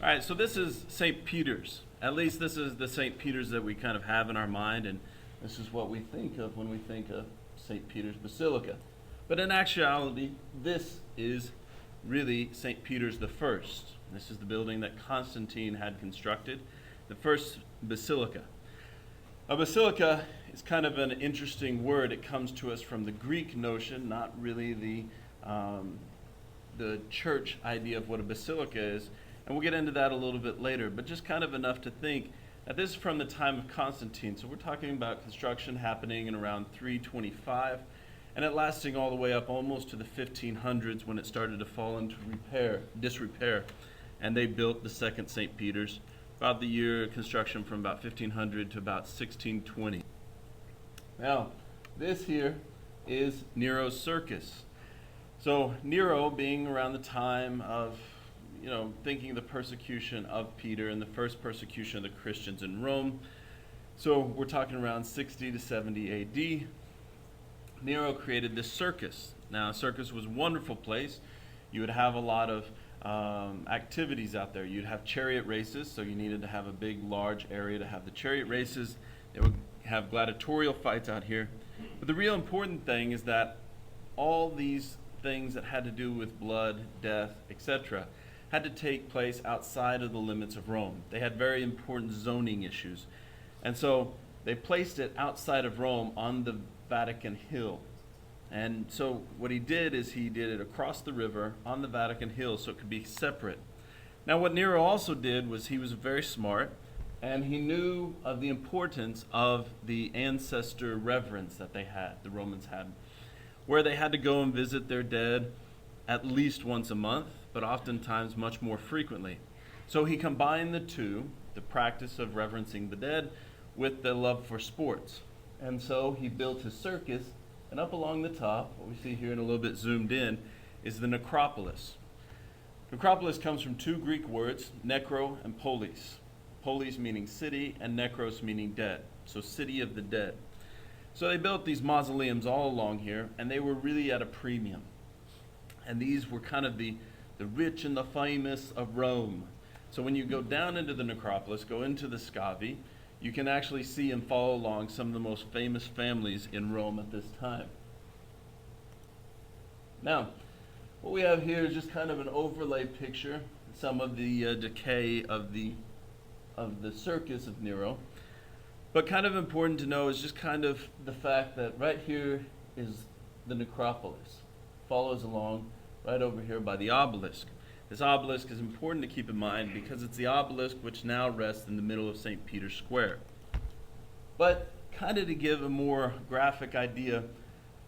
right, so this is St. Peter's. At least this is the St. Peter's that we kind of have in our mind, and this is what we think of when we think of St. Peter's Basilica. But in actuality, this is really St. Peter's the First. This is the building that Constantine had constructed, the first basilica. A basilica is kind of an interesting word. It comes to us from the Greek notion, not really the church idea of what a basilica is. And we'll get into that a little bit later, but just kind of enough to think that this is from the time of Constantine. So we're talking about construction happening in around 325, and it lasting all the way up almost to the 1500s when it started to fall into disrepair. And they built the second St. Peter's, about the year construction from about 1500 to about 1620. Now, this here is Nero's circus. So Nero, being around the time of, thinking of the persecution of Peter and the first persecution of the Christians in Rome. So we're talking around 60 to 70 AD. Nero created this circus. Now, a circus was a wonderful place. You would have a lot of activities out there. You'd have chariot races, so you needed to have a big, large area to have the chariot races. They would have gladiatorial fights out here. But the real important thing is that all these things that had to do with blood, death, etc., had to take place outside of the limits of Rome. They had very important zoning issues. And so they placed it outside of Rome on the Vatican Hill. And so what he did is he did it across the river on the Vatican Hill so it could be separate. Now what Nero also did was he was very smart, and he knew of the importance of the ancestor reverence that the Romans had, where they had to go and visit their dead at least once a month, but oftentimes much more frequently. So he combined the two, the practice of reverencing the dead, with the love for sports. And so he built his circus, and up along the top, what we see here in a little bit zoomed in, is the Necropolis. Necropolis comes from two Greek words, necro and polis. Polis meaning city, and necros meaning dead. So city of the dead. So they built these mausoleums all along here, and they were really at a premium. And these were kind of the rich and the famous of Rome. So when you go down into the Necropolis, go into the Scavi, you can actually see and follow along some of the most famous families in Rome at this time. Now, what we have here is just kind of an overlay picture, some of the decay of the circus of Nero. But kind of important to know is just kind of the fact that right here is the Necropolis. Follows along right over here by the obelisk. This obelisk is important to keep in mind because it's the obelisk which now rests in the middle of St. Peter's Square. But kind of to give a more graphic idea,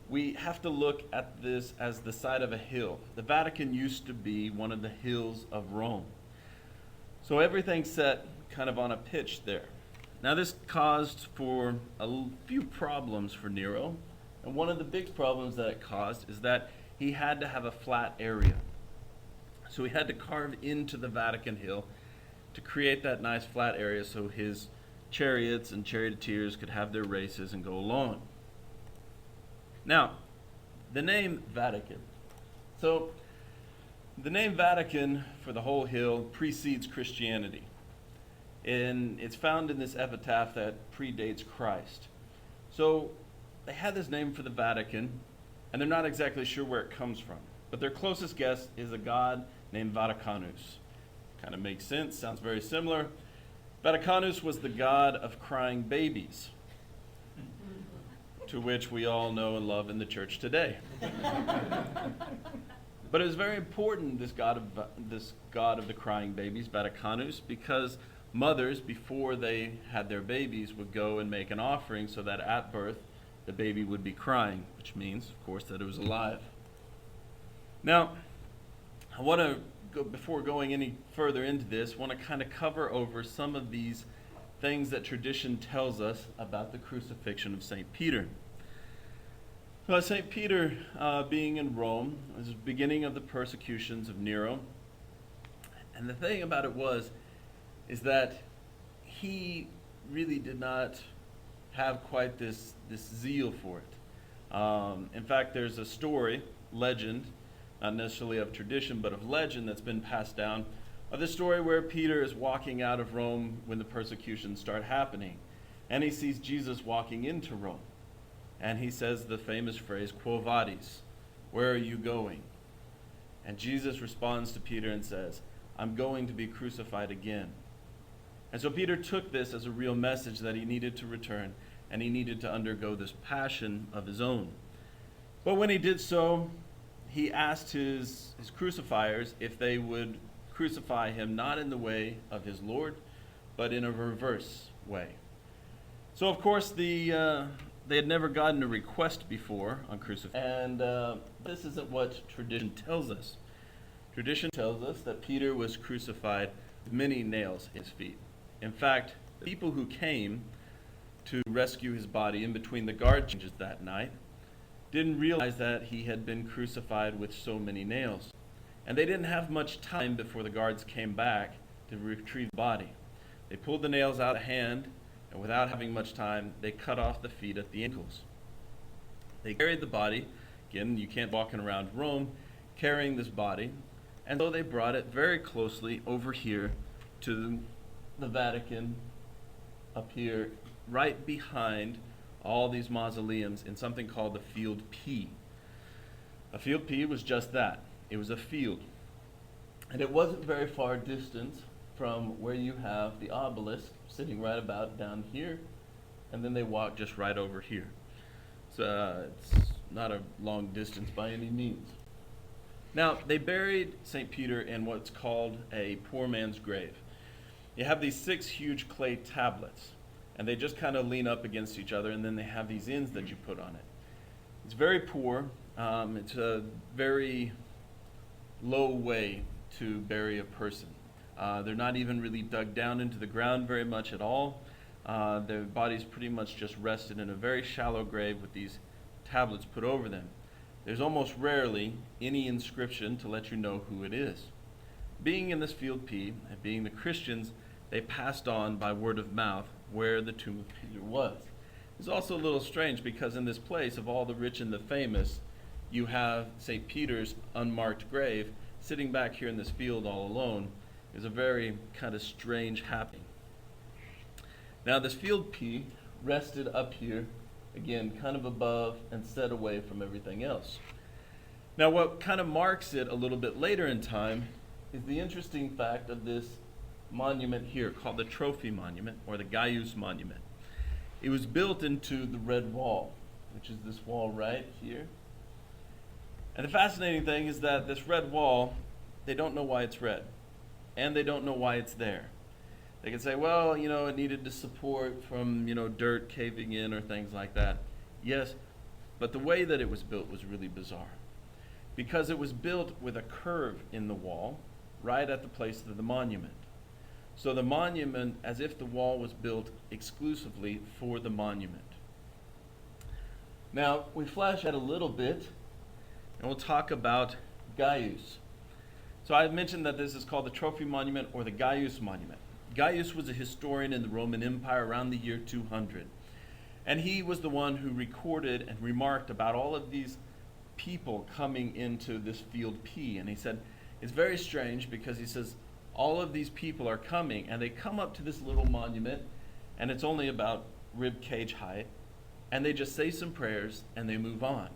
we have to look at this as the side of a hill. The Vatican used to be one of the hills of Rome. So everything's set kind of on a pitch there. Now this caused for a few problems for Nero, and one of the big problems that it caused is that he had to have a flat area. So he had to carve into the Vatican Hill to create that nice flat area so his chariots and charioteers could have their races and go along. Now, the name Vatican. So the name Vatican for the whole hill precedes Christianity. And it's found in this epitaph that predates Christ. So they had this name for the Vatican, and they're not exactly sure where it comes from. But their closest guess is a god named Vaticanus. Kind of makes sense, sounds very similar. Vaticanus was the god of crying babies, to which we all know and love in the church today. But it was very important, this god of the crying babies, Vaticanus, because mothers, before they had their babies, would go and make an offering so that at birth the baby would be crying, which means, of course, that it was alive. Now, I want to go, before going any further into this, want to kind of cover over some of these things that tradition tells us about the crucifixion of St. Peter. Well, St. Peter, being in Rome, was the beginning of the persecutions of Nero. And the thing about it is that he really did not have quite this zeal for it. In fact, there's a legend, not necessarily of tradition, but of legend that's been passed down, of the story where Peter is walking out of Rome when the persecutions start happening. And he sees Jesus walking into Rome. And he says the famous phrase, Quo vadis? Where are you going? And Jesus responds to Peter and says, I'm going to be crucified again. And so Peter took this as a real message that he needed to return, and he needed to undergo this passion of his own. But when he did so, he asked his crucifiers if they would crucify him not in the way of his Lord, but in a reverse way. So, of course, they had never gotten a request before on crucifixion, and this isn't what tradition tells us. Tradition tells us that Peter was crucified with many nails in his feet. In fact, the people who came to rescue his body in between the guard changes that night didn't realize that he had been crucified with so many nails. And they didn't have much time before the guards came back to retrieve the body. They pulled the nails out of hand, and without having much time, they cut off the feet at the ankles. They carried the body. Again, you can't walk around Rome carrying this body. And so they brought it very closely over here to the Vatican, up here, right behind all these mausoleums in something called the Field P. A Field P was just that. It was a field. And it wasn't very far distant from where you have the obelisk sitting right about down here, and then they walked just right over here. So it's not a long distance by any means. Now, they buried St. Peter in what's called a poor man's grave. You have these 6 huge clay tablets, and they just kind of lean up against each other, and then they have these ends that you put on it. It's very poor. It's a very low way to bury a person. They're not even really dug down into the ground very much at all. Their bodies pretty much just rested in a very shallow grave with these tablets put over them. There's almost rarely any inscription to let you know who it is. Being in this Field P, and being the Christians, they passed on by word of mouth where the tomb of Peter was. It's also a little strange because in this place of all the rich and the famous, you have St. Peter's unmarked grave sitting back here in this field all alone. Is a very kind of strange happening. Now this Field P rested up here, again, kind of above and set away from everything else. Now what kind of marks it a little bit later in time is the interesting fact of this monument here called the Trophy Monument or the Gaius Monument. It was built into the red wall, which is this wall right here. And the fascinating thing is that this red wall, they don't know why it's red. And they don't know why it's there. They can say, well, it needed to support from, dirt caving in or things like that. Yes, but the way that it was built was really bizarre. Because it was built with a curve in the wall, right at the place of the monument. So the monument, as if the wall was built exclusively for the monument. Now, we flash ahead a little bit, and we'll talk about Gaius. So I mentioned that this is called the Trophy Monument or the Gaius Monument. Gaius was a historian in the Roman Empire around the year 200. And he was the one who recorded and remarked about all of these people coming into this Field P. And he said, it's very strange because he says, all of these people are coming and they come up to this little monument and it's only about rib cage height. And they just say some prayers and they move on.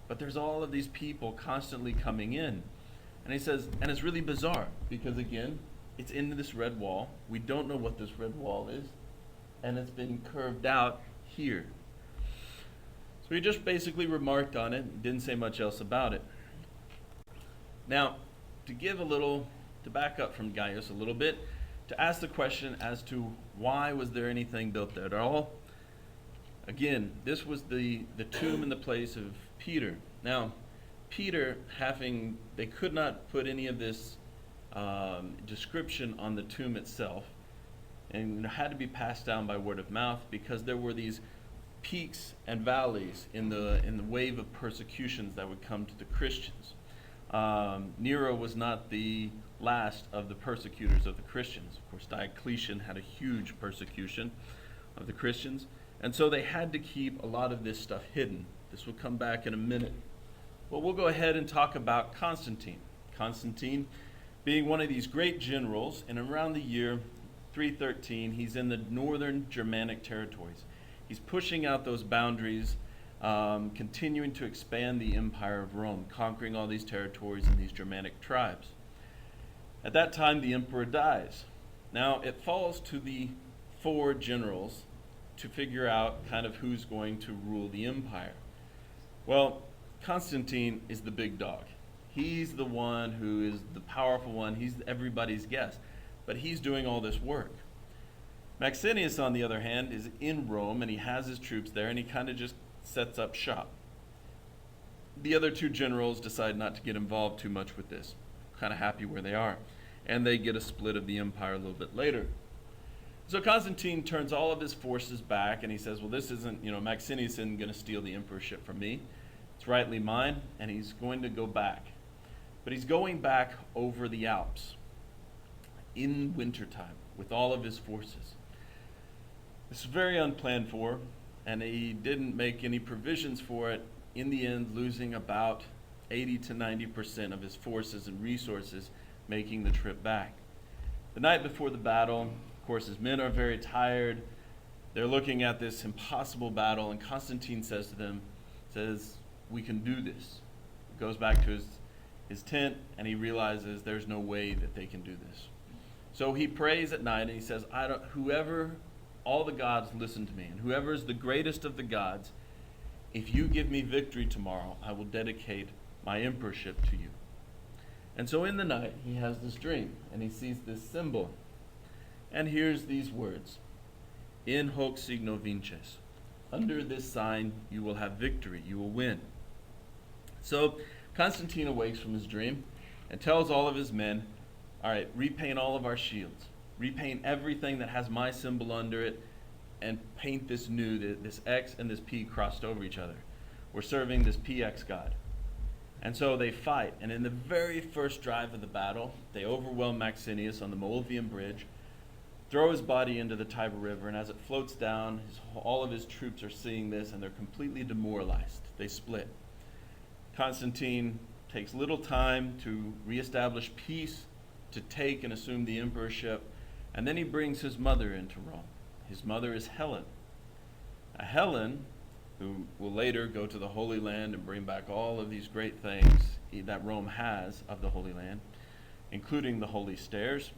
But there's all of these people constantly coming in. And he says, and it's really bizarre because again, it's in this red wall. We don't know what this red wall is. And it's been curved out here. So he just basically remarked on it and didn't say much else about it. Now, to back up from Gaius a little bit, to ask the question as to why was there anything built there at all. Again, this was the tomb in the place of Peter. Now, Peter they could not put any of this description on the tomb itself, and it had to be passed down by word of mouth because there were these peaks and valleys in the wave of persecutions that would come to the Christians. Nero was not the last of the persecutors of the Christians. Of course, Diocletian had a huge persecution of the Christians, and so they had to keep a lot of this stuff hidden. This will come back in a minute. Well, we'll go ahead and talk about Constantine. Constantine being one of these great generals, and around the year 313, he's in the northern Germanic territories. He's pushing out those boundaries, continuing to expand the empire of Rome, conquering all these territories and these Germanic tribes. At that time, the emperor dies. Now, it falls to the 4 generals to figure out kind of who's going to rule the empire. Well, Constantine is the big dog. He's the one who is the powerful one. He's everybody's guest. But he's doing all this work. Maxentius, on the other hand, is in Rome, and he has his troops there, and he kind of just sets up shop. The other 2 generals decide not to get involved too much with this. Kind of happy where they are. And they get a split of the empire a little bit later. So Constantine turns all of his forces back, and he says, well, this isn't, Maxentius isn't going to steal the emperorship from me. It's rightly mine, and he's going to go back. But he's going back over the Alps in wintertime with all of his forces. This is very unplanned for, and he didn't make any provisions for it, in the end losing about 80 to 90% of his forces and resources making the trip back. The night before the battle, of course, his men are very tired. They're looking at this impossible battle, and Constantine says to them, we can do this. He goes back to his tent, and he realizes there's no way that they can do this. So he prays at night, and he says, all the gods listen to me, and whoever is the greatest of the gods, if you give me victory tomorrow, I will dedicate my emperorship to you. And so in the night, he has this dream, and he sees this symbol, and hears these words, in hoc signo vinces. Under this sign, you will have victory, you will win. So Constantine awakes from his dream and tells all of his men, all right, repaint all of our shields. Repaint everything that has my symbol under it, and paint this new, this X and this P crossed over each other. We're serving this PX god. And so they fight, and in the very first drive of the battle, they overwhelm Maxentius on the Milvian bridge, throw his body into the Tiber River, and as it floats down, all of his troops are seeing this, and they're completely demoralized. They split. Constantine takes little time to reestablish peace, to take and assume the emperorship, and then he brings his mother into Rome. His mother is Helen. Now, Helen, who will later go to the Holy Land and bring back all of these great things that Rome has of the Holy Land, including the Holy Stairs.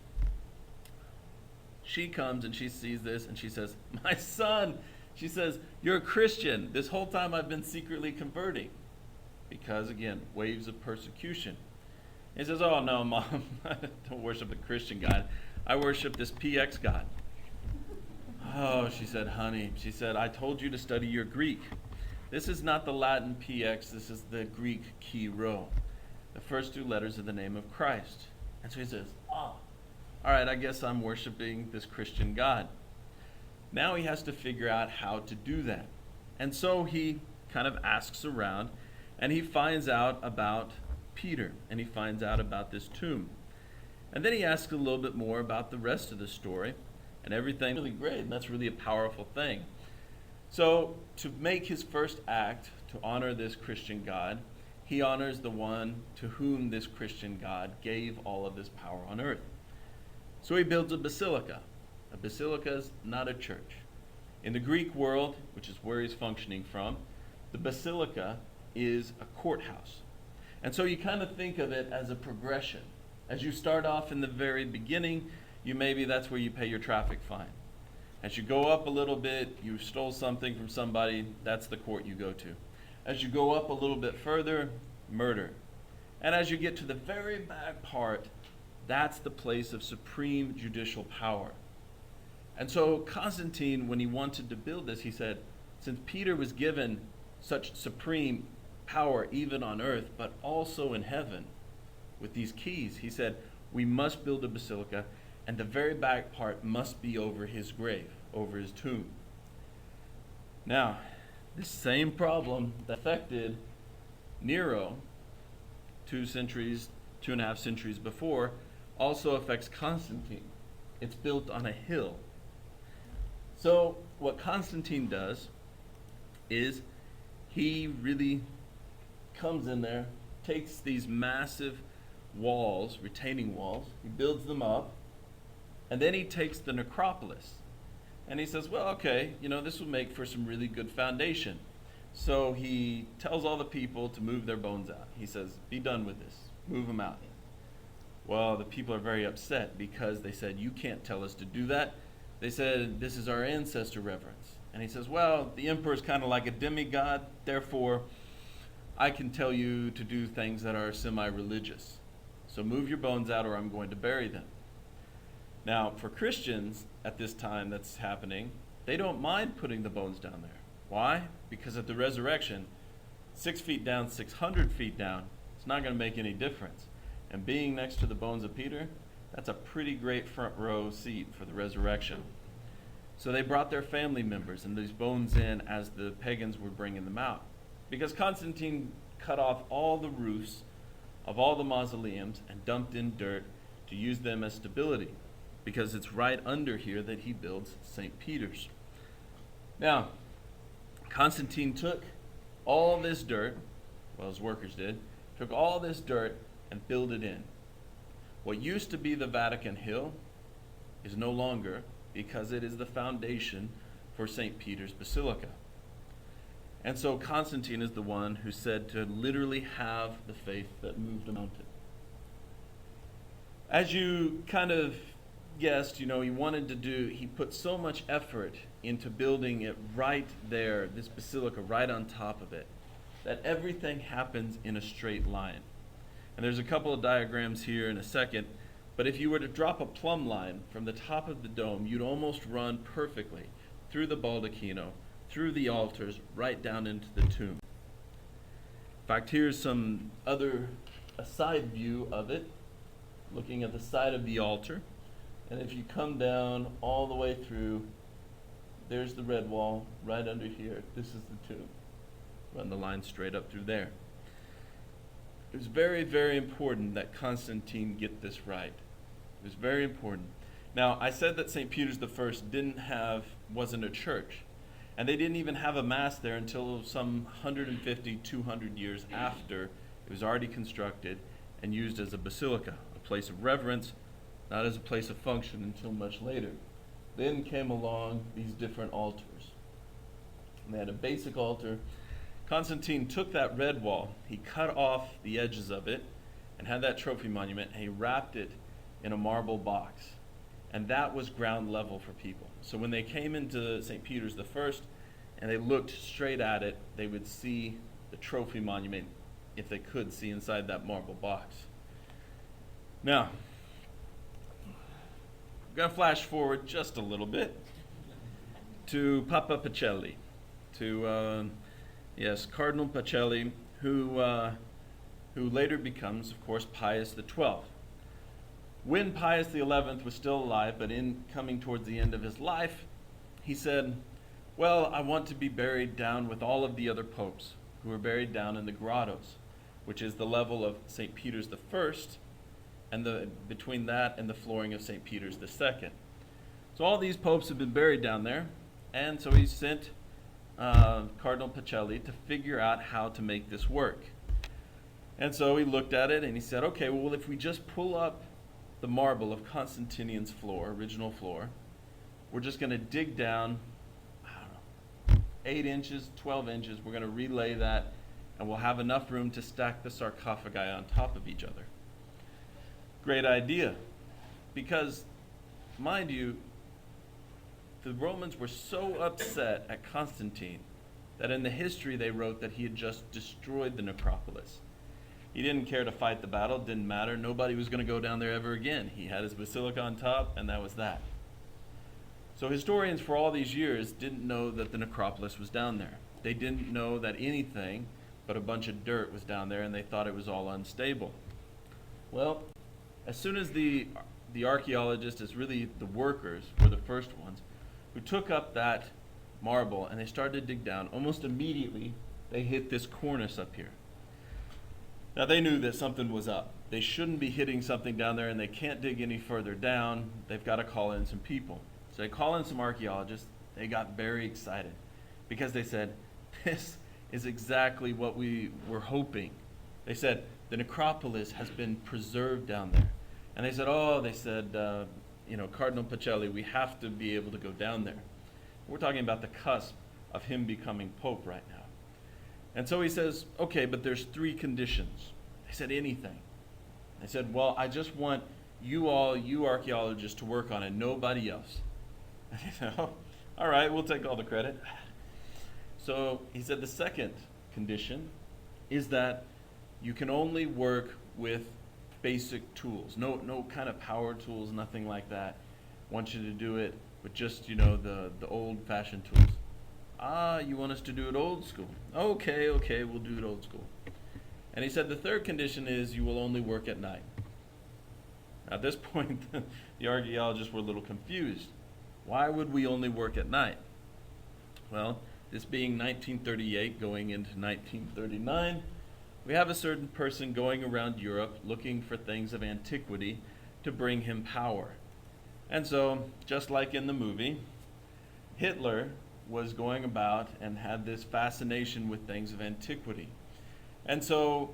She comes and she sees this and she says, my son, she says, you're a Christian. This whole time I've been secretly converting. Because, again, waves of persecution. He says, oh, no, Mom, I don't worship a Christian God. I worship this PX God. Oh, she said, honey, she said, I told you to study your Greek. This is not the Latin PX, this is the Greek chi rho, the first 2 letters of the name of Christ. And so he says, all right, I guess I'm worshiping this Christian God. Now he has to figure out how to do that. And so he kind of asks around, and he finds out about Peter, and he finds out about this tomb. And then he asks a little bit more about the rest of the story, and everything really great, and that's really a powerful thing. So to make his first act to honor this Christian God, he honors the one to whom this Christian God gave all of this power on earth. So he builds a basilica. A basilica is not a church. In the Greek world, which is where he's functioning from, the basilica is a courthouse. And so you kind of think of it as a progression. As you start off in the very beginning, that's where you pay your traffic fine. As you go up a little bit, you stole something from somebody, that's the court you go to. As you go up a little bit further, murder. And as you get to the very back part, that's the place of supreme judicial power. And so Constantine, when he wanted to build this, he said, since Peter was given such supreme power even on earth, but also in heaven with these keys, he said, we must build a basilica, and the very back part must be over his grave, over his tomb. Now, this same problem that affected Nero 2.5 centuries before also affects Constantine. It's built on a hill. So what Constantine does is he really comes in there, takes these massive walls, retaining walls. He builds them up. And then he takes the necropolis. And he says, well, okay, this will make for some really good foundation. So he tells all the people to move their bones out. He says, be done with this. Move them out. Well, the people are very upset because they said, you can't tell us to do that. They said, this is our ancestor reverence. And he says, well, the emperor is kind of like a demigod. Therefore, I can tell you to do things that are semi-religious. So move your bones out or I'm going to bury them. Now, for Christians at this time that's happening, they don't mind putting the bones down there. Why? Because at the resurrection, 6 feet down, 600 feet down, it's not going to make any difference. And being next to the bones of Peter, that's a pretty great front row seat for the resurrection. So they brought their family members and these bones in as the pagans were bringing them out. Because Constantine cut off all the roofs of all the mausoleums and dumped in dirt to use them as stability. Because it's right under here that he builds St. Peter's. Now, Constantine took all this dirt, well, his workers did, took all this dirt and filled it in. What used to be the Vatican Hill is no longer, because it is the foundation for St. Peter's Basilica. And so Constantine is the one who said to literally have the faith that moved a mountain. As you kind of guessed, he put so much effort into building it right there, this basilica right on top of it, that everything happens in a straight line. And there's a couple of diagrams here in a second, but if you were to drop a plumb line from the top of the dome, you'd almost run perfectly through the baldacchino, through the altars, right down into the tomb. In fact, here's a side view of it, looking at the side of the altar. And if you come down all the way through, there's the red wall right under here. This is the tomb. Run the line straight up through there. It was very, very important that Constantine get this right. It was very important. Now, I said that St. Peter's I wasn't a church. And they didn't even have a mass there until some 150, 200 years after it was already constructed and used as a basilica, a place of reverence, not as a place of function until much later. Then came along these different altars. And they had a basic altar. Constantine took that red wall, he cut off the edges of it, and had that trophy monument, and he wrapped it in a marble box. And that was ground level for people. So when they came into St. Peter's I, and they looked straight at it, they would see the trophy monument, if they could see inside that marble box. Now, I'm going to flash forward just a little bit to Papa Pacelli, to Cardinal Pacelli, who later becomes, of course, Pius XII. When Pius XI was still alive, but in coming towards the end of his life, he said, well, I want to be buried down with all of the other popes who were buried down in the grottos, which is the level of St. Peter's I, and between that and the flooring of St. Peter's II. So all these popes have been buried down there, and so he sent Cardinal Pacelli to figure out how to make this work. And so he looked at it and he said, okay, well, if we just pull up the marble of Constantinian's floor, original floor, we're just going to dig down, 8 inches, 12 inches, we're going to relay that, and we'll have enough room to stack the sarcophagi on top of each other. Great idea, because, mind you, the Romans were so upset at Constantine that in the history they wrote that he had just destroyed the necropolis. He didn't care to fight the battle, didn't matter, nobody was going to go down there ever again. He had his basilica on top, and that was that. So historians for all these years didn't know that the necropolis was down there. They didn't know that anything but a bunch of dirt was down there, and they thought it was all unstable. Well, as soon as the archaeologists, as really the workers, were the first ones, who took up that marble and they started to dig down, almost immediately they hit this cornice up here. Now they knew that something was up. They shouldn't be hitting something down there, and they can't dig any further down. They've got to call in some people. So they call in some archaeologists. They got very excited because they said, this is exactly what we were hoping. They said, the necropolis has been preserved down there. And they said, Cardinal Pacelli, we have to be able to go down there. We're talking about the cusp of him becoming Pope right now. And so he says, okay, but there's 3 conditions. They said, anything. They said, well, I just want you archaeologists to work on it, nobody else. And he said, oh, all right, we'll take all the credit. So he said the second condition is that you can only work with basic tools. No kind of power tools, nothing like that. I want you to do it with just, the old-fashioned tools. You want us to do it old school? Okay, we'll do it old school. And he said the third condition is you will only work at night. At this point, the archaeologists were a little confused. Why would we only work at night? Well, this being 1938 going into 1939, we have a certain person going around Europe looking for things of antiquity to bring him power. And so, just like in the movie, Hitler was going about and had this fascination with things of antiquity. And so,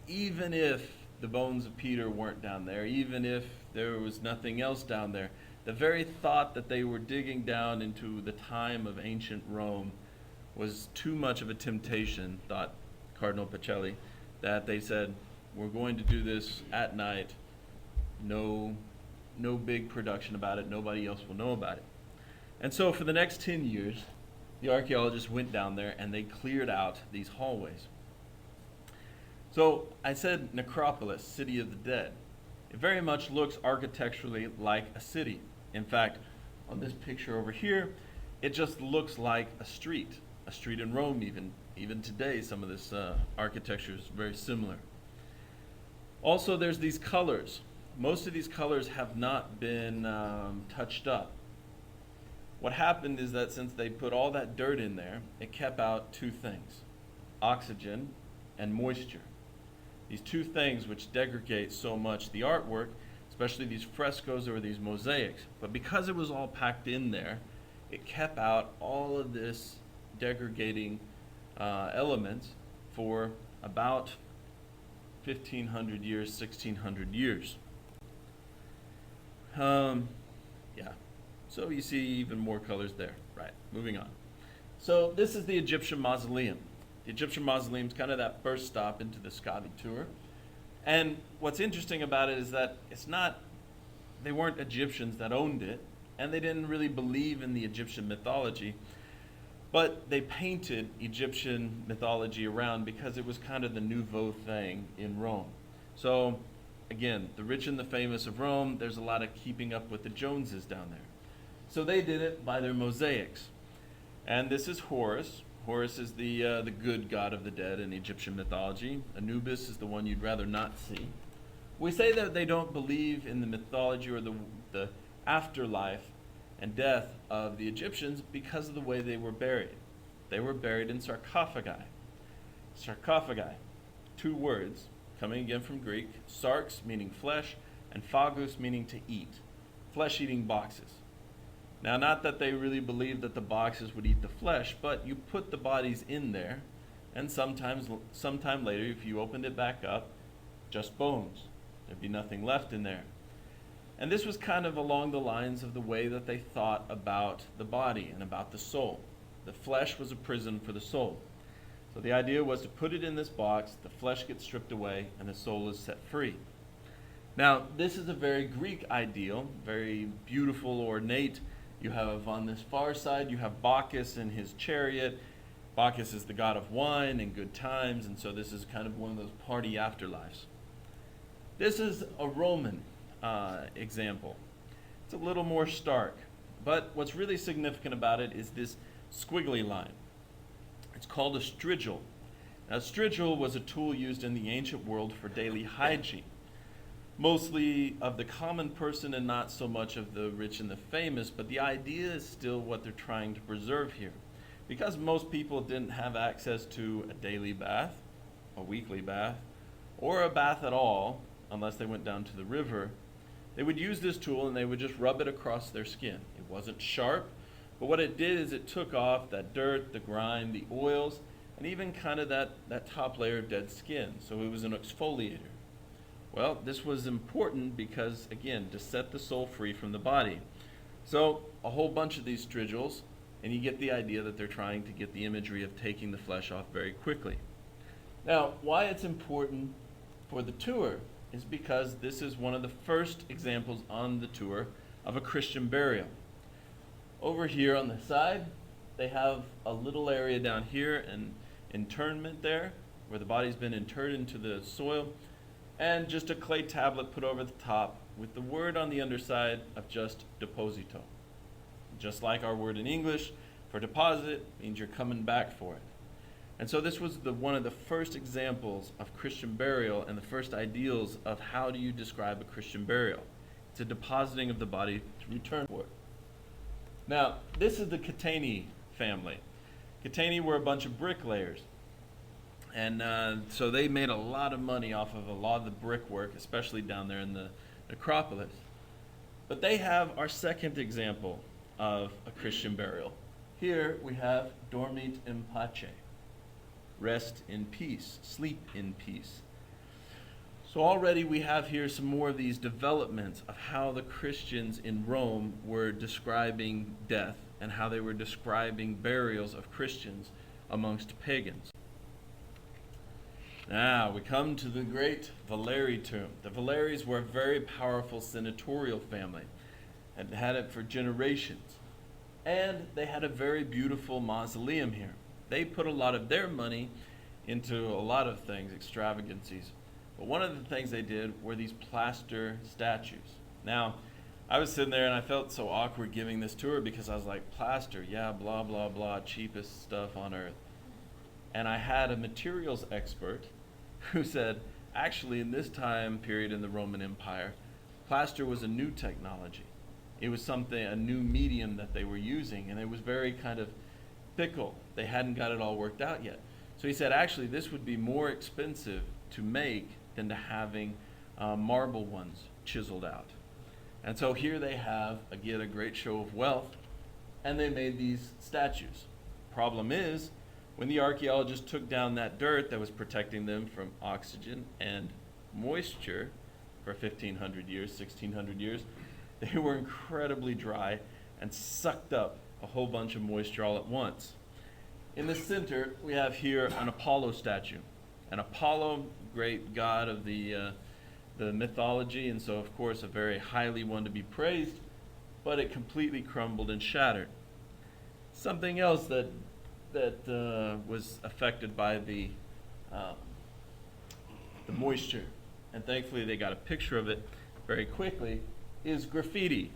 even if the bones of Peter weren't down there, even if there was nothing else down there, the very thought that they were digging down into the time of ancient Rome was too much of a temptation, thought Cardinal Pacelli, that they said, we're going to do this at night, no big production about it, nobody else will know about it. And so for the next 10 years, the archaeologists went down there and they cleared out these hallways. So I said Necropolis, city of the dead. It very much looks architecturally like a city. In fact, on this picture over here, it just looks like a street in Rome even. Even today, some of this architecture is very similar. Also, there's these colors. Most of these colors have not been touched up. What happened is that since they put all that dirt in there, it kept out 2 things, oxygen and moisture. These 2 things which degrade so much the artwork, especially these frescoes or these mosaics. But because it was all packed in there, it kept out all of this degrading elements for about 1,500 years, 1,600 years. So you see even more colors there. Right, moving on. So this is the Egyptian mausoleum. The Egyptian mausoleum is kind of that first stop into the Scavi tour. And what's interesting about it is that they weren't Egyptians that owned it, and they didn't really believe in the Egyptian mythology, but they painted Egyptian mythology around because it was kind of the nouveau thing in Rome. So again, the rich and the famous of Rome, there's a lot of keeping up with the Joneses down there. So they did it by their mosaics. And this is Horus. Horus is the good god of the dead in Egyptian mythology. Anubis is the one you'd rather not see. We say that they don't believe in the mythology or the afterlife and death of the Egyptians because of the way they were buried. They were buried in sarcophagi. Sarcophagi, 2 words, coming again from Greek, sarx meaning flesh, and phagus meaning to eat, flesh-eating boxes. Now, not that they really believed that the boxes would eat the flesh, but you put the bodies in there, and sometime later, if you opened it back up, just bones. There'd be nothing left in there. And this was kind of along the lines of the way that they thought about the body and about the soul. The flesh was a prison for the soul. So the idea was to put it in this box, the flesh gets stripped away, and the soul is set free. Now, this is a very Greek ideal, very beautiful, ornate. You have on this far side, you have Bacchus and his chariot. Bacchus is the god of wine and good times, and so this is kind of one of those party afterlives. This is a Roman example. It's a little more stark, but what's really significant about it is this squiggly line. It's called a strigil. Now, a strigil was a tool used in the ancient world for daily hygiene, mostly of the common person and not so much of the rich and the famous, but the idea is still what they're trying to preserve here. Because most people didn't have access to a daily bath, a weekly bath, or a bath at all, unless they went down to the river, they would use this tool and they would just rub it across their skin. It wasn't sharp, but what it did is it took off that dirt, the grime, the oils, and even kind of that top layer of dead skin. So it was an exfoliator. Well, this was important because, again, to set the soul free from the body. So a whole bunch of these strigils, and you get the idea that they're trying to get the imagery of taking the flesh off very quickly. Now, why it's important for the tour is because this is one of the first examples on the tour of a Christian burial. Over here on the side, they have a little area down here, an internment there, where the body's been interred into the soil, and just a clay tablet put over the top with the word on the underside of just deposito. Just like our word in English for deposit means you're coming back for it. And so this was one of the first examples of Christian burial and the first ideals of how do you describe a Christian burial. It's a depositing of the body to return for it. Now, this is the Catani family. Catani were a bunch of bricklayers. And so they made a lot of money off of a lot of the brickwork, especially down there in the Necropolis. But they have our second example of a Christian burial. Here we have dormit in pace, rest in peace, sleep in peace. So already we have here some more of these developments of how the Christians in Rome were describing death and how they were describing burials of Christians amongst pagans. Now we come to the great Valeri tomb. The Valeries were a very powerful senatorial family and had it for generations. And they had a very beautiful mausoleum here. They put a lot of their money into a lot of things, extravagancies. But one of the things they did were these plaster statues. Now, I was sitting there and I felt so awkward giving this tour because I was like, plaster, yeah, blah, blah, blah, cheapest stuff on earth. And I had a materials expert who said, actually, in this time period in the Roman Empire, plaster was a new technology. It was a new medium that they were using, and it was very kind of fickle. They hadn't got it all worked out yet. So he said, actually, this would be more expensive to make than to having marble ones chiseled out. And so here they have, again, a great show of wealth, and they made these statues. Problem is, when the archaeologists took down that dirt that was protecting them from oxygen and moisture for 1,500 years, 1,600 years, they were incredibly dry and sucked up a whole bunch of moisture all at once. In the center, we have here an Apollo statue. An Apollo, great god of the mythology, and so of course a very highly one to be praised, but it completely crumbled and shattered. Something else that was affected by the moisture, and thankfully they got a picture of it very quickly, is graffiti.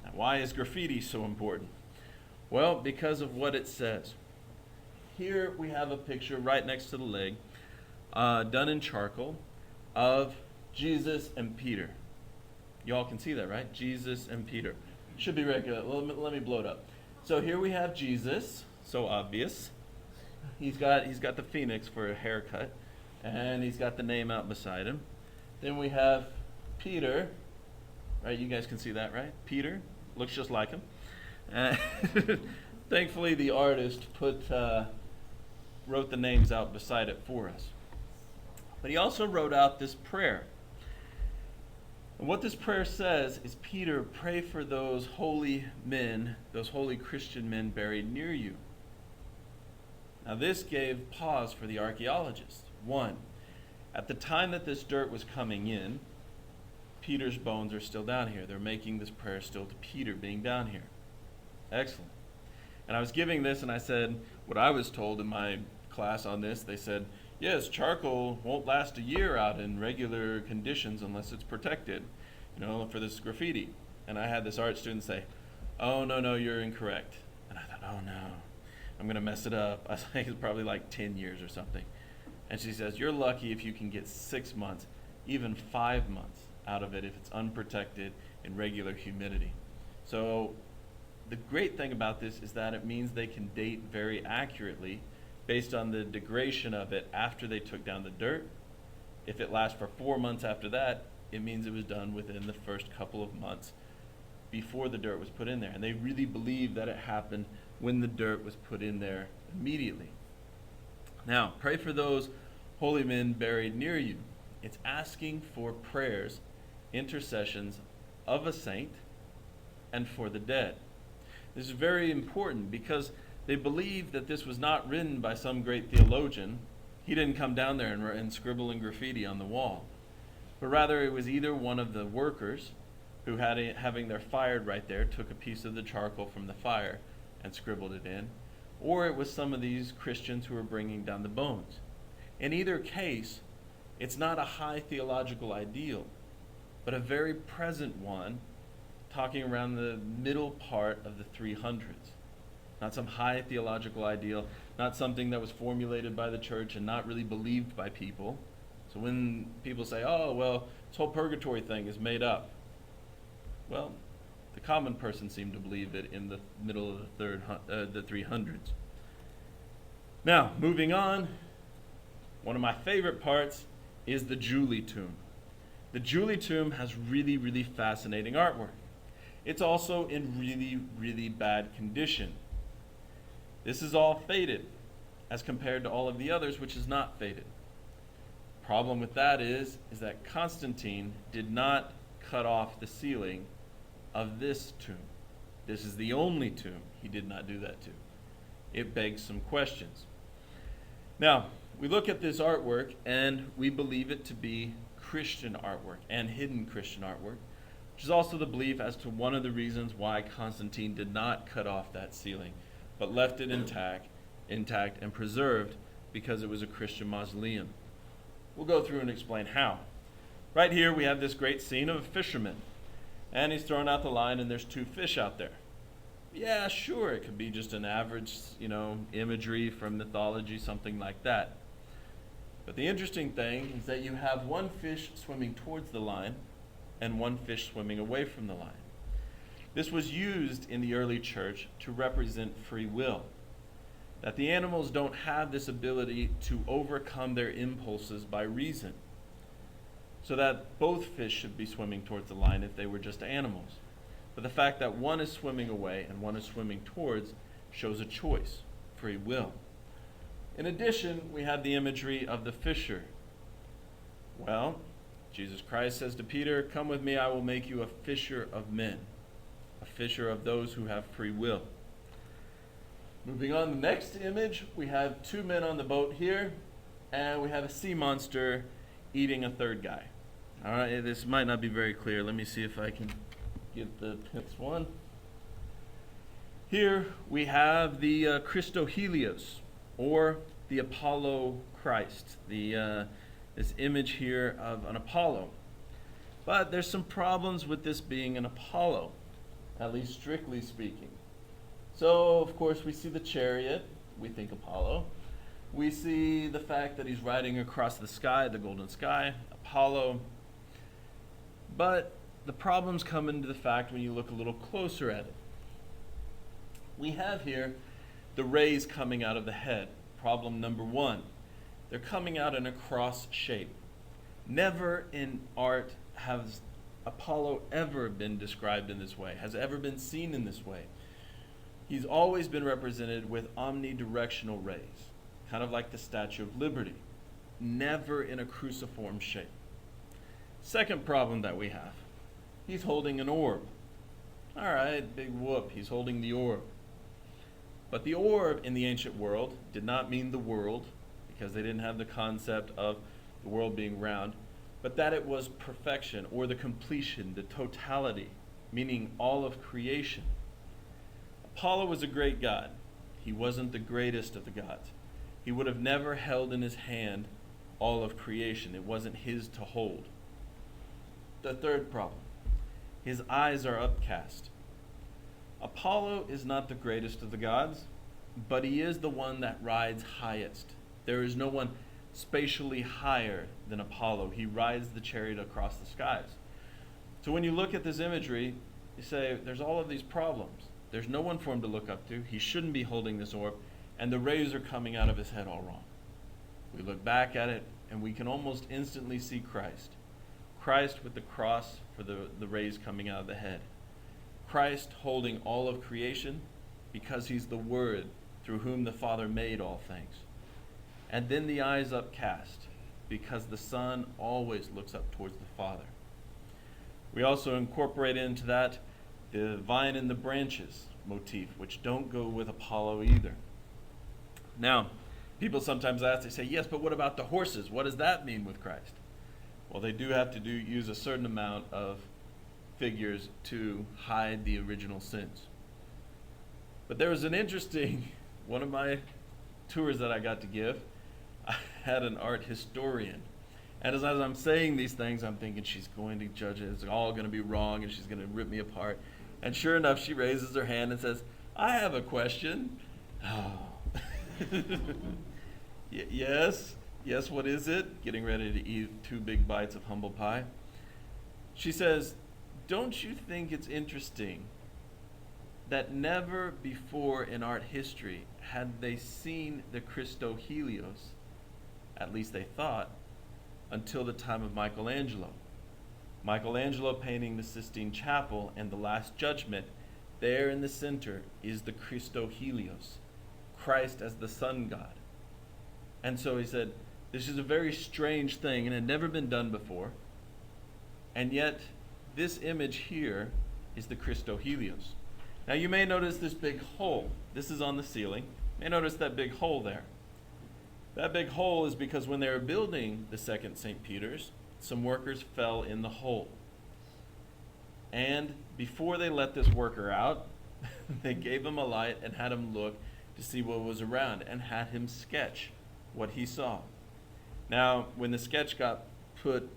Now, why is graffiti so important? Well, because of what it says. Here we have a picture right next to the leg, done in charcoal, of Jesus and Peter. You all can see that, right? Jesus and Peter. Should be regular. Let me blow it up. So here we have Jesus, so obvious. He's got the phoenix for a haircut, and he's got the name out beside him. Then we have Peter, right? You guys can see that, right? Peter looks just like him. Thankfully, the artist wrote the names out beside it for us. But he also wrote out this prayer. And what this prayer says is, Peter, pray for those holy men, those holy Christian men buried near you. Now this gave pause for the archaeologists. One, at the time that this dirt was coming in, Peter's bones are still down here. They're making this prayer still to Peter being down here. Excellent. And I was giving this and I said, what I was told in my class on this, they said, yes, charcoal won't last a year out in regular conditions unless it's protected, for this graffiti. And I had this art student say, oh, no, you're incorrect. And I thought, oh no, I'm going to mess it up. I think it's probably like 10 years or something. And she says, you're lucky if you can get 6 months, even 5 months out of it if it's unprotected in regular humidity. So the great thing about this is that it means they can date very accurately based on the degradation of it after they took down the dirt. If it lasts for 4 months after that, it means it was done within the first couple of months before the dirt was put in there. And they really believe that it happened when the dirt was put in there immediately. Now, pray for those holy men buried near you. It's asking for prayers, intercessions of a saint, and for the dead. This is very important because they believe that this was not written by some great theologian. He didn't come down there and scribble in graffiti on the wall. But rather it was either one of the workers who having their fire right there, took a piece of the charcoal from the fire and scribbled it in, or it was some of these Christians who were bringing down the bones. In either case, it's not a high theological ideal, but a very present one, talking around the middle part of the 300s. Not some high theological ideal, not something that was formulated by the church and not really believed by people. So when people say, oh, well, this whole purgatory thing is made up, well, the common person seemed to believe it in the middle of the 300s. Now, moving on, one of my favorite parts is the Julie tomb. The Julie tomb has really, really fascinating artwork. It's also in really, really bad condition. This is all faded as compared to all of the others, which is not faded. Problem with that is that Constantine did not cut off the ceiling of this tomb. This is the only tomb he did not do that to. It begs some questions. Now, we look at this artwork and we believe it to be Christian artwork and hidden Christian artwork, which is also the belief as to one of the reasons why Constantine did not cut off that ceiling, but left it intact and preserved because it was a Christian mausoleum. We'll go through and explain how. Right here we have this great scene of a fisherman, and he's throwing out the line and there's two fish out there. Yeah, sure, it could be just an average, imagery from mythology, something like that. But the interesting thing is that you have one fish swimming towards the line and one fish swimming away from the line. This was used in the early church to represent free will, that the animals don't have this ability to overcome their impulses by reason, so that both fish should be swimming towards the line if they were just animals. But the fact that one is swimming away and one is swimming towards shows a choice, free will. In addition, we have the imagery of the fisher. Well, Jesus Christ says to Peter, "Come with me, I will make you a fisher of men," a fisher of those who have free will. Moving on, the next image, we have two men on the boat here, and we have a sea monster eating a third guy. All right, this might not be very clear. Let me see if I can get the next one. Here we have the Christo Helios, or the Apollo Christ, this image here of an Apollo. But there's some problems with this being an Apollo, at least strictly speaking. So, of course, we see the chariot, we think Apollo. We see the fact that he's riding across the sky, the golden sky, Apollo. But the problems come into the fact when you look a little closer at it. We have here the rays coming out of the head. Problem number one, they're coming out in a cross shape. Never in art has Apollo ever been described in this way, has ever been seen in this way. He's always been represented with omnidirectional rays, kind of like the Statue of Liberty, never in a cruciform shape. Second problem that we have, he's holding an orb. All right, big whoop, he's holding the orb. But the orb in the ancient world did not mean the world, because they didn't have the concept of the world being round, but that it was perfection, or the completion, the totality, meaning all of creation. Apollo was a great god. He wasn't the greatest of the gods. He would have never held in his hand all of creation. It wasn't his to hold. The third problem, his eyes are upcast. Apollo is not the greatest of the gods, but he is the one that rides highest. There is no one spatially higher than Apollo. He rides the chariot across the skies. So when you look at this imagery, you say, there's all of these problems. There's no one for him to look up to. He shouldn't be holding this orb, and the rays are coming out of his head all wrong. We look back at it, and we can almost instantly see Christ. Christ with the cross for the rays coming out of the head. Christ holding all of creation because he's the Word through whom the Father made all things. and then the eyes upcast, because the Son always looks up towards the Father. We also incorporate into that the vine and the branches motif, which don't go with Apollo either. Now, people sometimes ask, they say, yes, but what about the horses? What does that mean with Christ? Well, they do have to use a certain amount of figures to hide the original sins. But there was an interesting, one of my tours that I got to give, I had an art historian. And as I'm saying these things, I'm thinking she's going to judge it. It's all going to be wrong, and she's going to rip me apart. And sure enough, she raises her hand and says, I have a question. Oh. Yes, what is it? Getting ready to eat 2 big bites of humble pie. She says, don't you think it's interesting that never before in art history had they seen the Christo Helios, at least they thought, until the time of Michelangelo. Michelangelo painting the Sistine Chapel and the Last Judgment, there in the center is the Christo Helios, Christ as the sun god. And so he said, this is a very strange thing and had never been done before. And yet, this image here is the Christo Helios. Now you may notice this big hole. This is on the ceiling. You may notice that big hole there. That big hole is because when they were building the second St. Peter's, some workers fell in the hole. And before they let this worker out, they gave him a light and had him look to see what was around and had him sketch what he saw. Now, when the sketch got put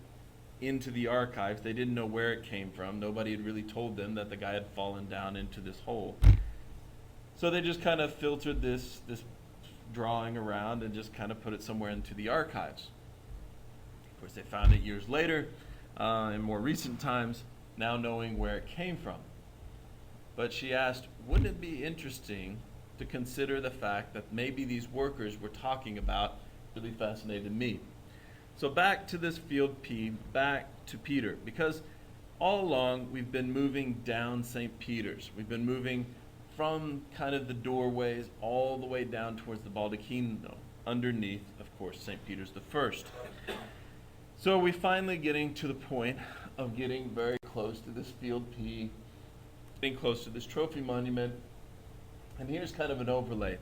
into the archives, they didn't know where it came from. Nobody had really told them that the guy had fallen down into this hole. So they just kind of filtered this drawing around and just kind of put it somewhere into the archives. Of course, they found it years later, in more recent times, now knowing where it came from. But she asked, wouldn't it be interesting to consider the fact that maybe these workers we're talking about really fascinated me? So back to this field P, back to Peter, because all along we've been moving down St. Peter's. We've been moving from kind of the doorways all the way down towards the baldacchino, underneath, of course, St. Peter's the First. So we're finally getting to the point of getting very close to this field P, getting close to this trophy monument. And here's kind of an overlay.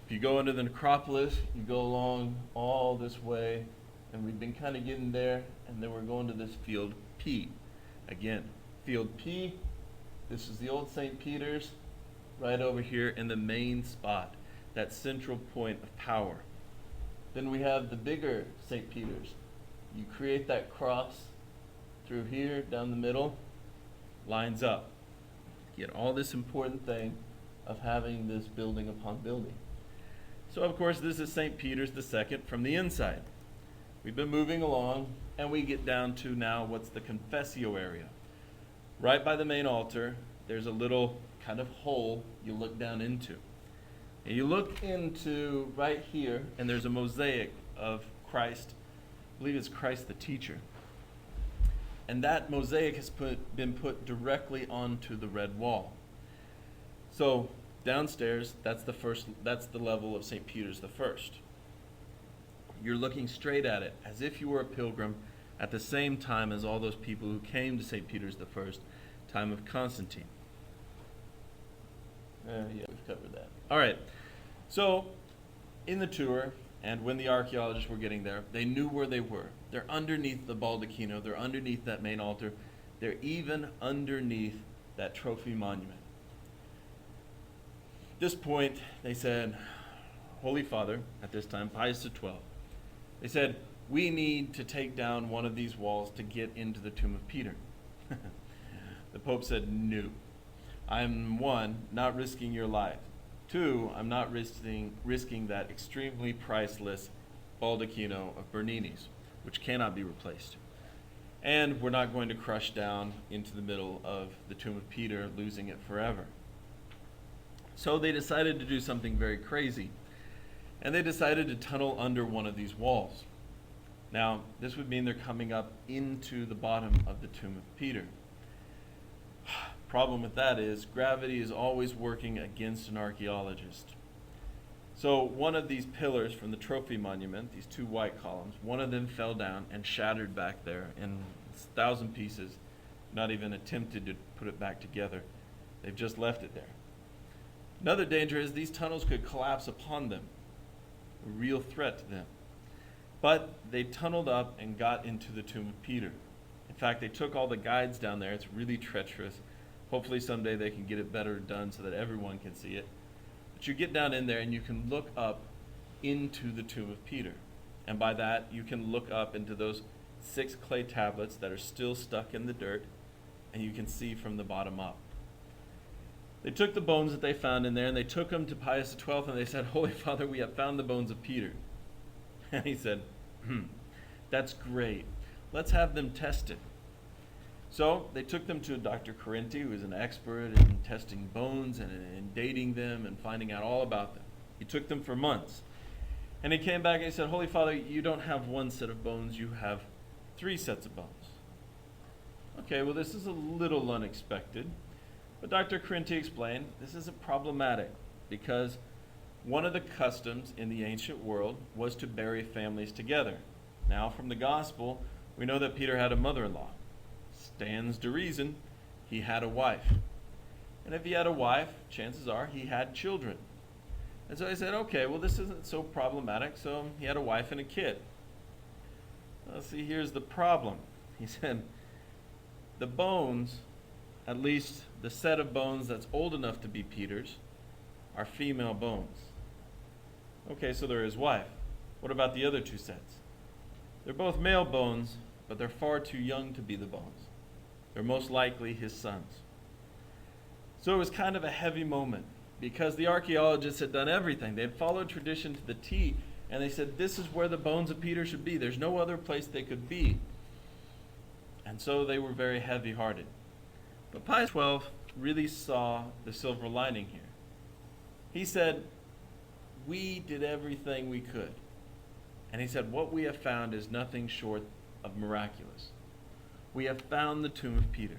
If you go into the Necropolis, you go along all this way, and we've been kind of getting there, and then we're going to this field P. Again, field P, this is the old St. Peter's, right over here in the main spot, that central point of power. Then we have the bigger St. Peter's. You create that cross through here, down the middle, lines up. Get all this important thing of having this building upon building. So of course this is St. Peter's II from the inside. We've been moving along, and we get down to now what's the confessio area. Right by the main altar, there's a little kind of hole you look down into. And you look into right here, and there's a mosaic of Christ. I believe it's Christ the teacher. And that mosaic has been put directly onto the red wall. So downstairs, that's the level of St. Peter's I. You're looking straight at it as if you were a pilgrim at the same time as all those people who came to St. Peter's I, time of Constantine. Yeah, we've covered that. All right. So in the tour, and when the archaeologists were getting there, they knew where they were. They're underneath the baldacchino. They're underneath that main altar. They're even underneath that trophy monument. At this point, they said, Holy Father, at this time, Pius XII, they said, we need to take down one of these walls to get into the tomb of Peter. The Pope said, no. I'm, one, not risking your life. Two, I'm not risking that extremely priceless baldacchino of Bernini's, which cannot be replaced. And we're not going to crush down into the middle of the tomb of Peter, losing it forever. So they decided to do something very crazy. And they decided to tunnel under one of these walls. Now, this would mean they're coming up into the bottom of the tomb of Peter. Problem with that is gravity is always working against an archaeologist. So one of these pillars from the trophy monument, these two white columns, one of them fell down and shattered back there in 1,000 pieces, not even attempted to put it back together. They've just left it there. Another danger is these tunnels could collapse upon them, a real threat to them. But they tunneled up and got into the tomb of Peter. In fact, they took all the guides down there. It's really treacherous. Hopefully someday they can get it better done so that everyone can see it. But you get down in there and you can look up into the tomb of Peter. And by that, you can look up into those 6 clay tablets that are still stuck in the dirt, and you can see from the bottom up. They took the bones that they found in there, and they took them to Pius XII, and they said, "Holy Father, we have found the bones of Peter." And he said, "That's great. Let's have them tested." So they took them to Dr. Carenti, who is an expert in testing bones and dating them and finding out all about them. He took them for months. And he came back and he said, "Holy Father, you don't have one set of bones, you have 3 sets of bones." Okay, well, this is a little unexpected. But Dr. Carenti explained this isn't problematic because one of the customs in the ancient world was to bury families together. Now, from the gospel, we know that Peter had a mother-in-law. Stands to reason he had a wife. And if he had a wife, chances are he had children. And so I said, okay, well, this isn't so problematic. So he had a wife and a kid. Well, see, here's the problem. He said, the bones, at least the set of bones that's old enough to be Peter's, are female bones. Okay, so they're his wife. What about the other 2 sets? They're both male bones, but they're far too young to be the bones. They're most likely his sons. So it was kind of a heavy moment because the archaeologists had done everything. They had followed tradition to the T, and they said, this is where the bones of Peter should be. There's no other place they could be. And so they were very heavy-hearted. But Pius XII really saw the silver lining here. He said, we did everything we could. And he said, what we have found is nothing short of miraculous. We have found the tomb of Peter.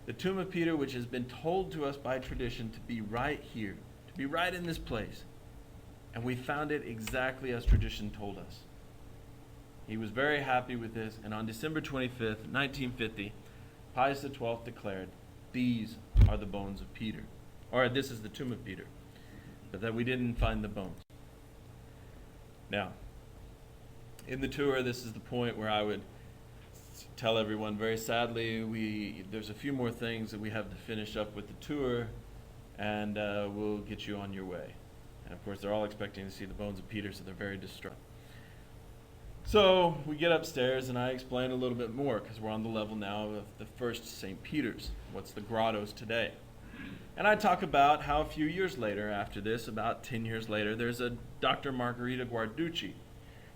The tomb of Peter, which has been told to us by tradition to be right here, to be right in this place. And we found it exactly as tradition told us. He was very happy with this, and on December 25th, 1950, Pius XII declared, these are the bones of Peter. Or this is the tomb of Peter. But that we didn't find the bones. Now, in the tour, this is the point where I would tell everyone, very sadly, there's a few more things that we have to finish up with the tour, and we'll get you on your way. And of course, they're all expecting to see the bones of Peter, so they're very distraught. So we get upstairs, and I explain a little bit more, because we're on the level now of the first St. Peter's, what's the grottos today. And I talk about how a few years later, after this, about 10 years later, there's a Dr. Margherita Guarducci.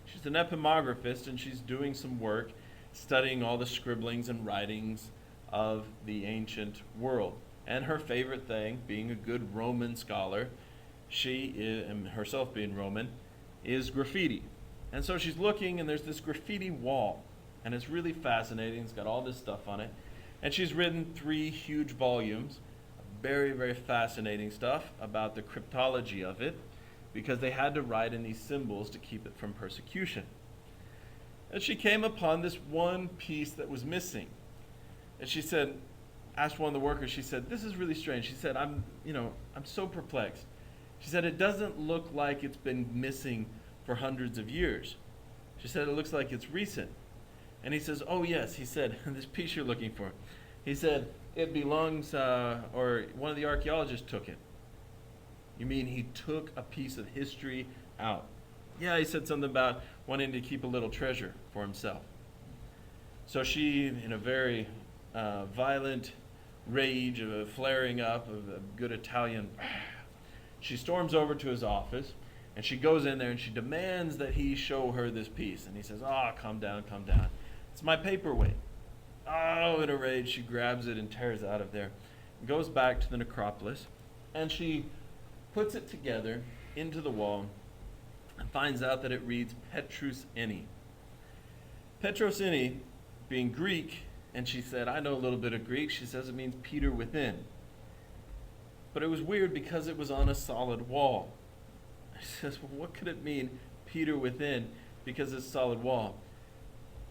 She's an epigraphist, and she's doing some work studying all the scribblings and writings of the ancient world. And her favorite thing, being a good Roman scholar, she is, and herself being Roman, is graffiti. And so she's looking, and there's this graffiti wall, and it's really fascinating. It's got all this stuff on it. And she's written 3 huge volumes, very, very fascinating stuff about the cryptology of it, because they had to write in these symbols to keep it from persecution. And she came upon this one piece that was missing. And she said, asked one of the workers, she said, this is really strange. She said, I'm so perplexed. She said, it doesn't look like it's been missing for hundreds of years. She said, it looks like it's recent. And he says, oh yes, he said, this piece you're looking for. He said, it belongs, or one of the archaeologists took it. You mean he took a piece of history out? Yeah, he said something about wanting to keep a little treasure for himself. So she, in a very violent rage of a flaring up of a good Italian, she storms over to his office, and she goes in there and she demands that he show her this piece. And he says, calm down, calm down. It's my paperweight. Oh, in a rage, she grabs it and tears it out of there. And goes back to the necropolis, and she puts it together into the wall and finds out that it reads Petrus Eni. Petros Eni being Greek, and she said, I know a little bit of Greek. She says it means Peter within. But it was weird because it was on a solid wall. He says, well, what could it mean, Peter within, because it's a solid wall?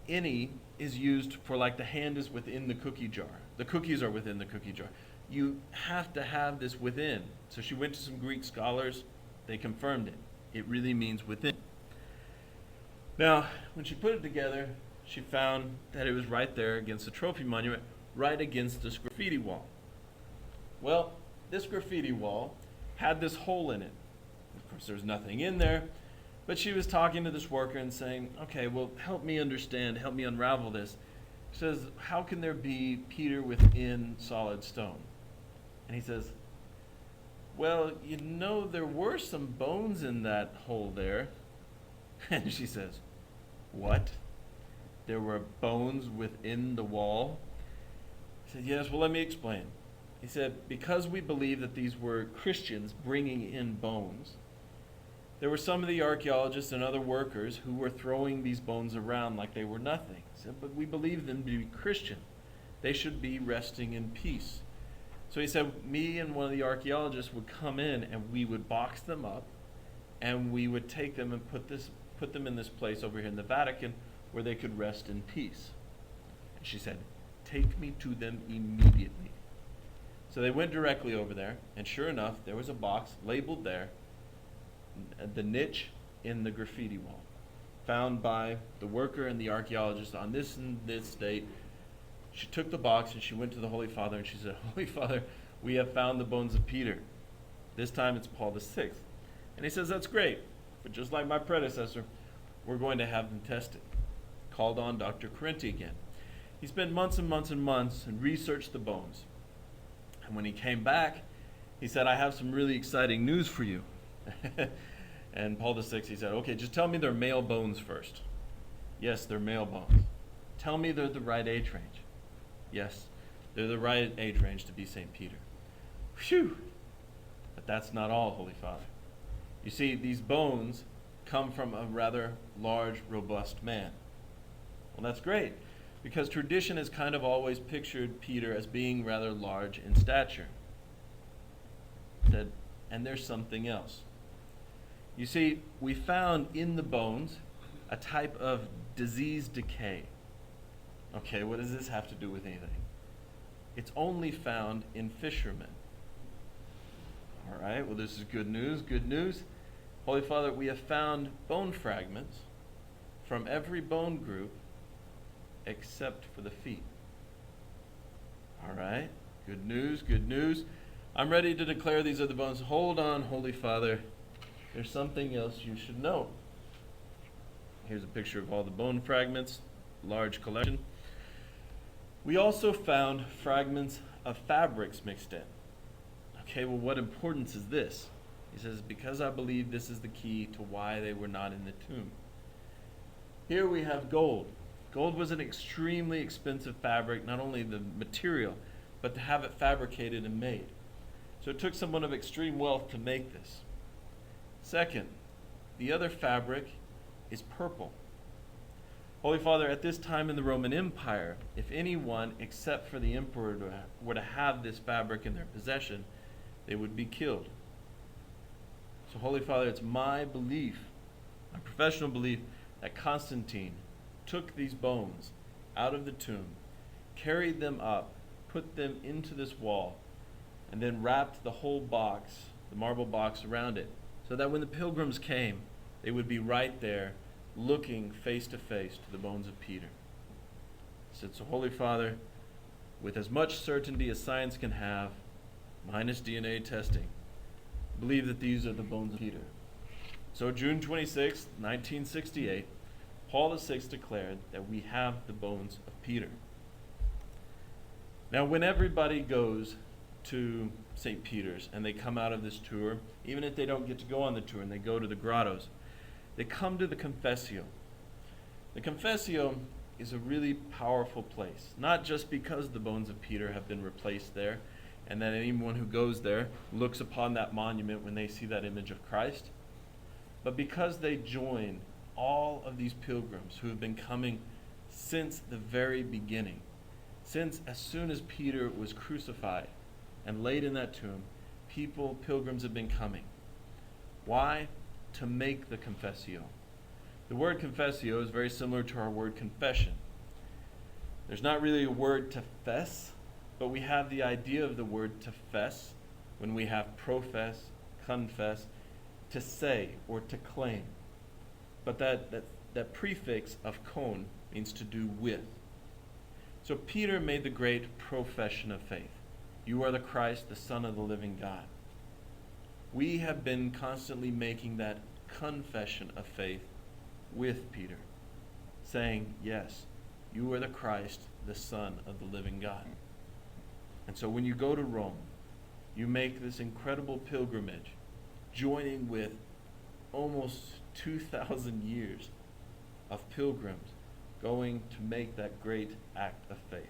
Any is used for like the hand is within the cookie jar. The cookies are within the cookie jar. You have to have this within. So she went to some Greek scholars. They confirmed it. It really means within. Now, when she put it together, she found that it was right there against the trophy monument, right against this graffiti wall. Well, this graffiti wall had this hole in it. Of course, there's nothing in there, but she was talking to this worker and saying, okay, well, help me understand, help me unravel this. She says, how can there be Peter within solid stone? And he says, well, you know, there were some bones in that hole there. And she says, what? There were bones within the wall? He said, yes, well, let me explain. He said, because we believe that these were Christians bringing in bones, there were some of the archaeologists and other workers who were throwing these bones around like they were nothing. He said, but we believe them to be Christian. They should be resting in peace. So he said, me and one of the archaeologists would come in and we would box them up and we would take them and put them in this place over here in the Vatican where they could rest in peace. And she said, take me to them immediately. So they went directly over there, and sure enough, there was a box labeled there, the niche in the graffiti wall, found by the worker and the archaeologist on this and this date. She took the box and she went to the Holy Father and she said, Holy Father, we have found the bones of Peter. This time it's Paul VI. And he says, that's great, but just like my predecessor, we're going to have them tested. Called on Dr. Carenti again. He spent months and months and months and researched the bones. And when he came back, he said, I have some really exciting news for you. And Paul VI, he said, okay, just tell me they're male bones first. Yes, they're male bones. Tell me they're the right age range. Yes, they're the right age range to be St. Peter. Phew! But that's not all, Holy Father. You see, these bones come from a rather large, robust man. Well, that's great, because tradition has kind of always pictured Peter as being rather large in stature. And there's something else. You see, we found in the bones a type of disease decay. Okay, what does this have to do with anything? It's only found in fishermen. All right, well, this is good news, good news. Holy Father, we have found bone fragments from every bone group except for the feet. All right, good news, good news. I'm ready to declare these are the bones. Hold on, Holy Father. There's something else you should know. Here's a picture of all the bone fragments, large collection. We also found fragments of fabrics mixed in. Okay, well, what importance is this? He says, because I believe this is the key to why they were not in the tomb. Here we have gold. Gold was an extremely expensive fabric, not only the material, but to have it fabricated and made. So it took someone of extreme wealth to make this. Second, the other fabric is purple. Holy Father, at this time in the Roman Empire, if anyone except for the emperor were to have this fabric in their possession, they would be killed. So Holy Father, it's my belief, my professional belief, that Constantine took these bones out of the tomb, carried them up, put them into this wall, and then wrapped the whole box, the marble box, around it, so that when the pilgrims came, they would be right there, looking face to face to the bones of Peter. He said, so Holy Father, with as much certainty as science can have, minus DNA testing, believe that these are the bones of Peter. So June 26, 1968, Paul VI declared that we have the bones of Peter. Now, when everybody goes to St. Peter's and they come out of this tour, even if they don't get to go on the tour and they go to the grottos, they come to the Confessio. The Confessio is a really powerful place, not just because the bones of Peter have been replaced there and that anyone who goes there looks upon that monument when they see that image of Christ, but because they join all of these pilgrims who have been coming since the very beginning, since as soon as Peter was crucified and laid in that tomb, pilgrims have been coming. Why? to make the confessio. The word confessio is very similar to our word confession. There's not really a word to fess, but we have the idea of the word to fess when we have profess, confess, to say or to claim. But that prefix of kon means to do with. So Peter made the great profession of faith. You are the Christ, the Son of the living God. We have been constantly making that confession of faith with Peter, saying, yes, you are the Christ, the Son of the living God. And so when you go to Rome, you make this incredible pilgrimage, joining with almost 2,000 years of pilgrims going to make that great act of faith.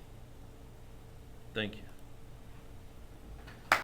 Thank you.